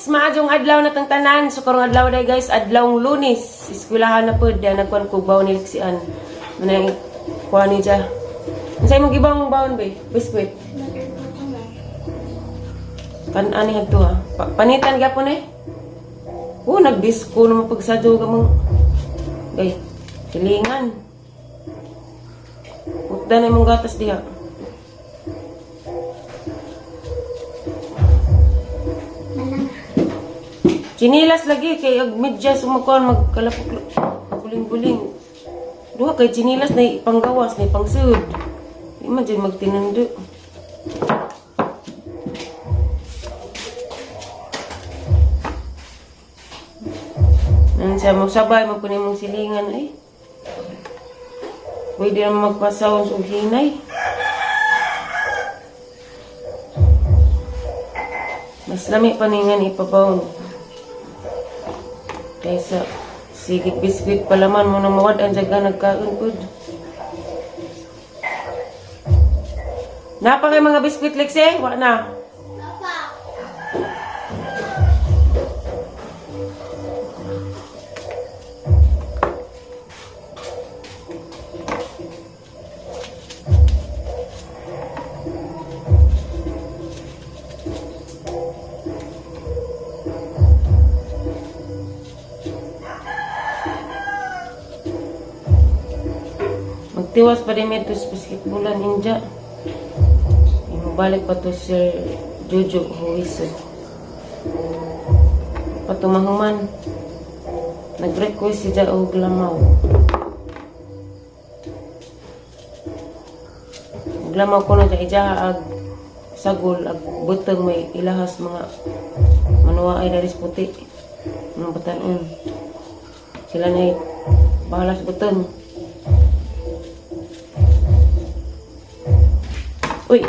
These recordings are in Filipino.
maadjong adlaw na tang tanan. So karong adlaw day guys, adlawng Lunes. Eskwelahan na pud ya nagkuan ko baon ni Lixian. Manay kuan ni ja. Unsay mo gibang baon be? Biskwit. Kan ani hadto ha. Panitan gyapon eh. Nagdisko naman pagsadyo ka mong silingan. Putda na mong gatas diha. Chinilas lagi kay ag medyas umakuan magkalapok buling-buling. Duha kay chinilas na ipanggawas na ipangsud. Di man dyan magtinundo. Nan siya magsabay magkunin mong silingan ay. Pwede naman magpasawon sa hinay. Mas lami paningan ipabawon. Kaysa sigit biskwit palaman mo na mawad ang jaga nagkaon pud. Napa kay mga biskwit Lexie? Wa na. Magtiwas pa rin ito sa basketballan inja. Balik pa to Sir Jojo Huiso. Patumahuman. Nag-request siya og lamaw. Lamaw ko na siya ijaha ag sagol ag butang may ilahas mga manuwa ay daris puti. Mga batanon. Sila na bahala sa butang. Uy!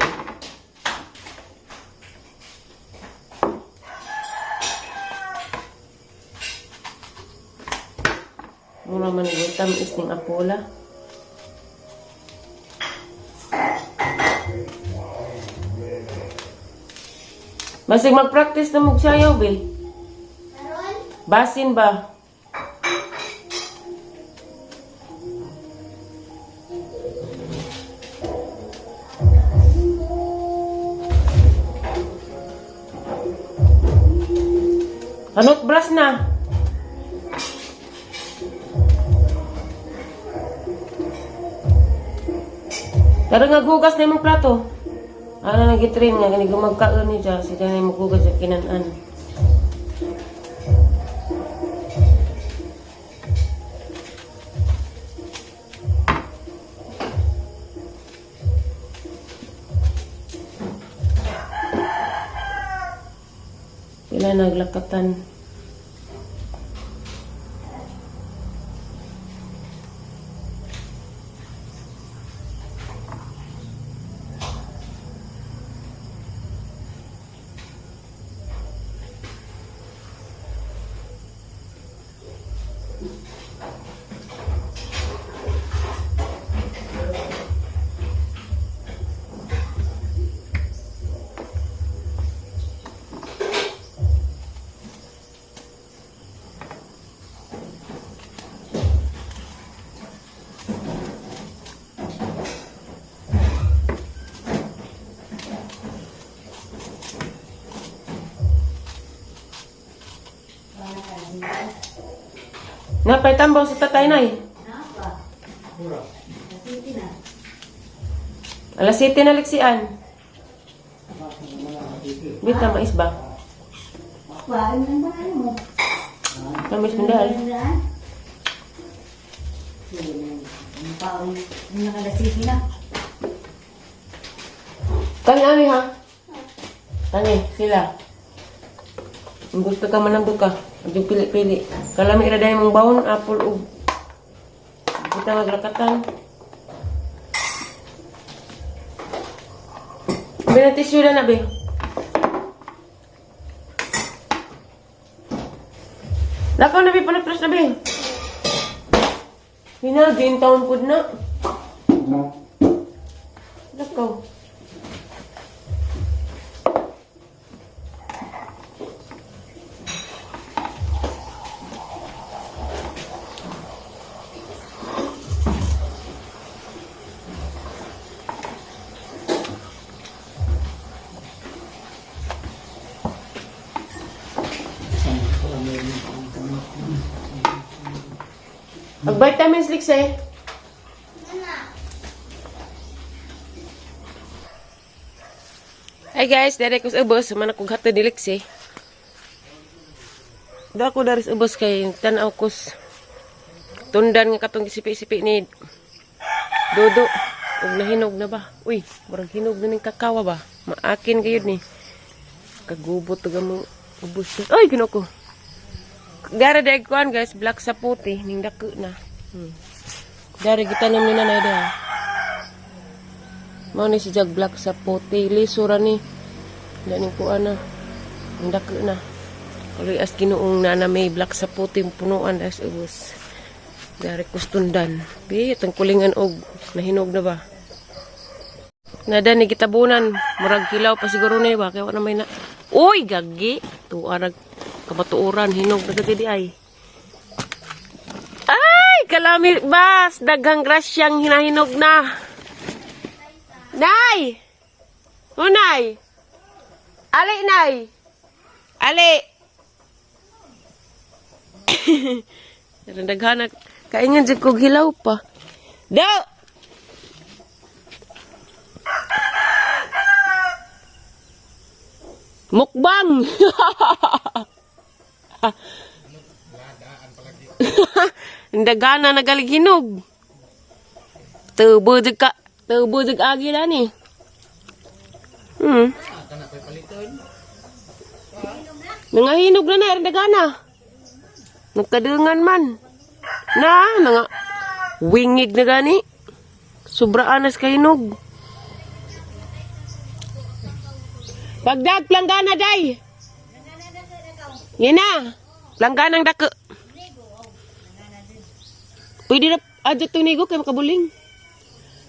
Mura man gutam is ning apola. Masig mag-practice na magsayaw, be. Basin ba? Anot brush na? Pero nga gugas na yung plato. Ano nag-train nga, kani gumagkaon ni siya. Siya na yung magugas sa kinanan. Sila naglakatan. Napay tambaw si tatay na eh. Alas 7 na Lixian. Bita mais ba? Tamis mendal. Kani ani ha? Kani sila. Kung gusto ka manambot ka, yung pili-pili. Kalami iraday mong baon, apple o kita magrakatan. Binatisyo na na, be. Lakaw na, be. Panapras na, be. Hinagin taon po na. Lakaw. Mag-vitamins, Lix eh. Hi guys, dari ko sa ubos. Mana kong hati ni Lix eh. Da ako dari sa ubos kay tanaw ko tundan nga katong sipi-sipi ni Dodo. Ug nahinog na ba? Uy, murag hinog na ning kakawa ba? Maakin gayud ni. Kagubot to gamong ubos. Ay, ginoko. Dari day kuan guys, black sa puti ning dako na. Dari gitanom ni nanay da. Mao ni si jag black sa puti, lisura ni. Daning kuan na. Ning dako na. Kaloy as Ginoong na may black sa puti punuan as ubos. Dari kustundan. Bi tang kulingan og nahinog na ba? Nada ni gitabunan, murag hilaw pa siguro ni ba kay wala may na. Uy, gagi. Tuarag kabatuoran hinog na gadi ay. Ay, kalami bas, daghang grasyang hinahinog na. Nay! Unay! Ali, nay! Ali! Daghanak. Kaingan dyan kong hilaw pa. Daw! Mukbang! Dagana nagalighinog. Tubo jeg agi na ni. Nangahinog na na, dagana. Nagkadungan man. Nga wingig na gani. Sobraan nas kahinog. Pagdag planggana day. Yan na. Plangganang dako. Pwede na adyo tunigo kay makabuling.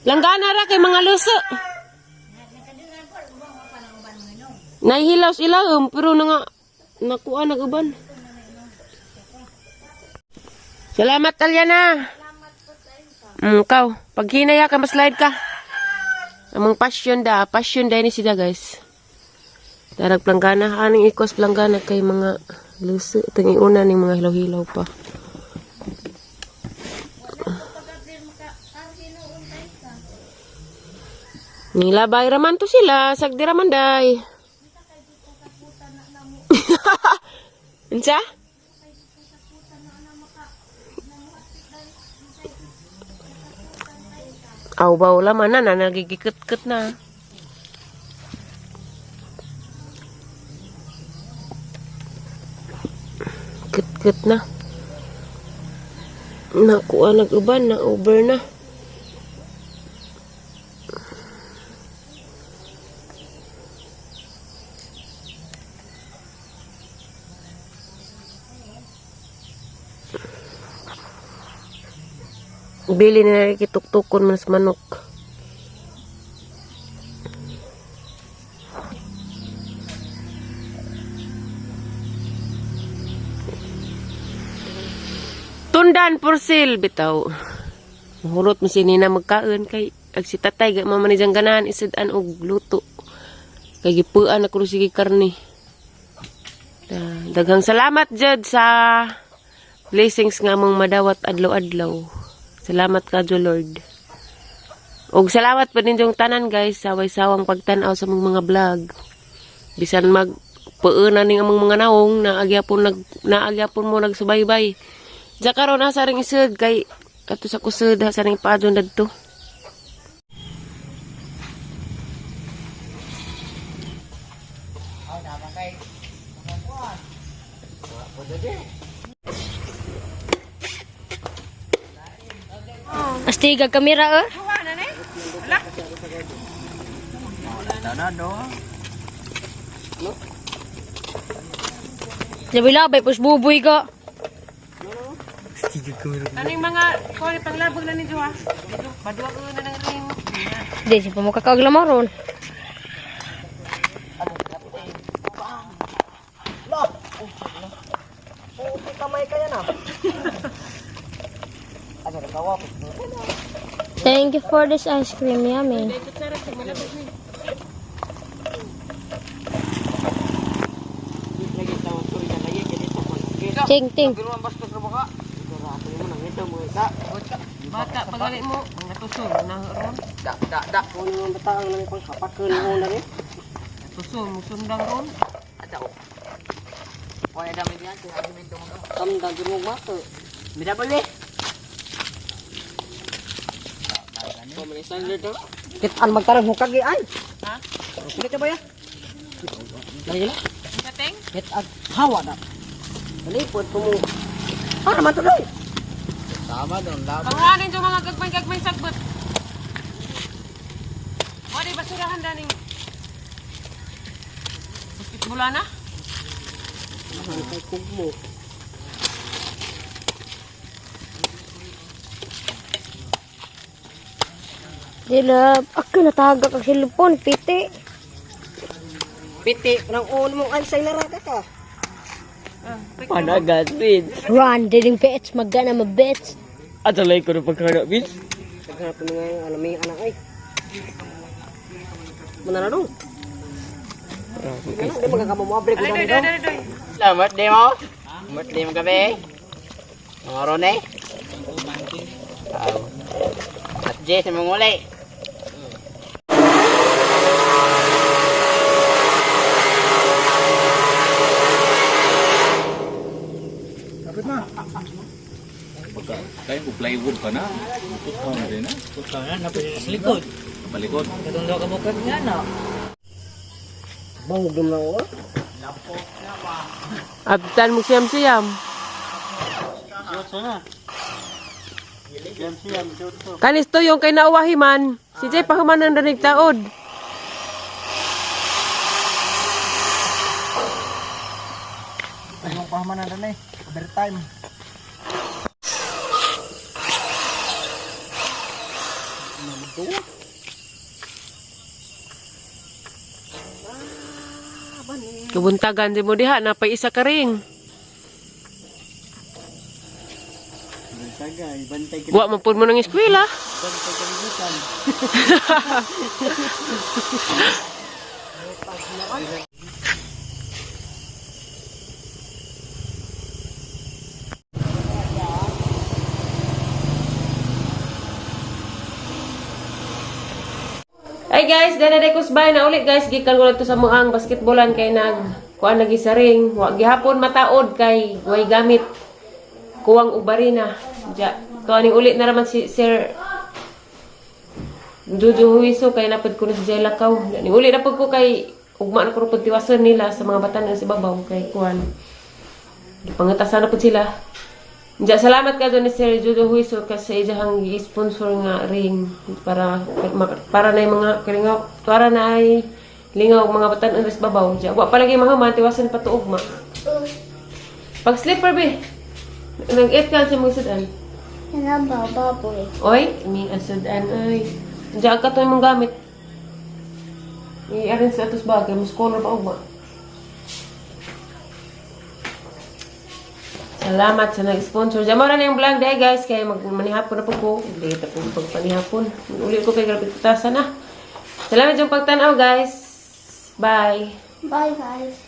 Planggana ra kay mga luso. Nahihilaw sila pero nga nakuha nag-uban. Salamat Talyana. Ikaw, pag hinaya ka, mas-slide ka. Amang passion day ni sila guys. Darag planggana, aning ikos planggana kay mga luso. Itong iuna ning mga hilaw-hilaw pa. Nilabay raman to sila, sagdi raman day. Unsa? Aw-baw laman na, nagigikit-kit na. Kit-kit na. Nakuha nag-uban, na-over na. Bili na kituk-tukon mas manok. Tundan porsil bitaw. Mahurot mo si Nina magkaon kay ag si tatay ga mamanijang ganahan isid-an og luto. Kay gipuan ako sige karne. Daghang salamat jud sa blessings nga mong madawat adlaw-adlaw. Salamat ka, Lord. Og salamat pa din yung tanan, guys, sa way-sawang pagtanaw sa mga vlog. Bisan magpuunan ning among mga naong naagyapon mo nagsubaybay. Diya karon asa ring isud kay ato sa kusud sa ring paadyon dadto. Astiga kamera Labi-labi, pus buboy ka. Ano yung mga panglabog na ni Joa? Padua ko na ng ring. Di, siya pa mo kakaglamoron. Thank you for this ice cream, yummy. Ting ting. Bata, pagali mo. Ang natusong, naharon. Kung yung bata ang namin pang kapakul mo na rin. Natusong, musundang ron. Tamda gimong mata. Mida boleh. Kitaan magtarang hukag ay. Ha? Sige ka ba ya? Lagi na. Ang kateng? Kitaan hawa na. Nalipod po mo. Para man tuloy. Panganin yung mga gagmay-gagmay sagbot. O, di basurahan daning. Basketbola na? Ang kug mo. Dila, ako natagak ang cellphone, piti. Piti nang uno mong ansay na raka ka. Panagat, Vince. Run, diring pets, magana mabets. At alay ko na pagkana, Vince. Naghanap mo nga yung alam may anak ay. Muna na doon. Ano, di magkakamumabre ko na rin daw. Selamat day mo. Selamat day mo gabi. Mga Rone. At Jess, mangulay. Kaya kung plywood pa na. Tutkaw na rin na. Tutkaw na, napili sa likod. Balikod. Katundo ka bukod nga, no? Bangog dum na ako. Abtan mo siyam-siyam. Kanis to yung kay nauwahiman. Si Jay pahuman ng danig taod. Anong pahamanan na eh. Overtime. Kabuntagan di mo diha, napay isa ka ring. Wa man pud mo ng eskwela. Ay guys, danaday ko sabay na ulit guys, gikan ko lang to sa muang basketballan kay kuan lagi sa ring. Wa gihapon mataod kay way gamit kuwang ubarina. Ja, to aning ulit na raman si Sir Jojo Huiso kay napad ko na si Jay Lakaw. Ning ulit na pud ko kay ugma na ko pud tiwason nila sa mga batan sa babaw kay kuan. Gipangatasan na pud sila. Ja, salamat ka doon ni Sir Jojo Huiso kasi iyang i-sponsor nga ring para na yung mga kalingaw, para na ay lingaw mga batan sa babaw. Ja, wa palagi mahuman tiwasan pa tuog ma. Pag slipper be. Nag-eat ka sa mga sudan. Baboy. Oy, mi asudan ay. Ja ka to imong gamit. I-arrange sa atos bagay, mas color pa ugma. Salamat sa nag-sponsor. Jamara na yung vlog day guys. Kaya magmanihapon na po ko. Hindi kita po pagpanihapon. Uli ko kay grabit tutasan na. Salamat yung pagtanaw guys. Bye. Bye guys.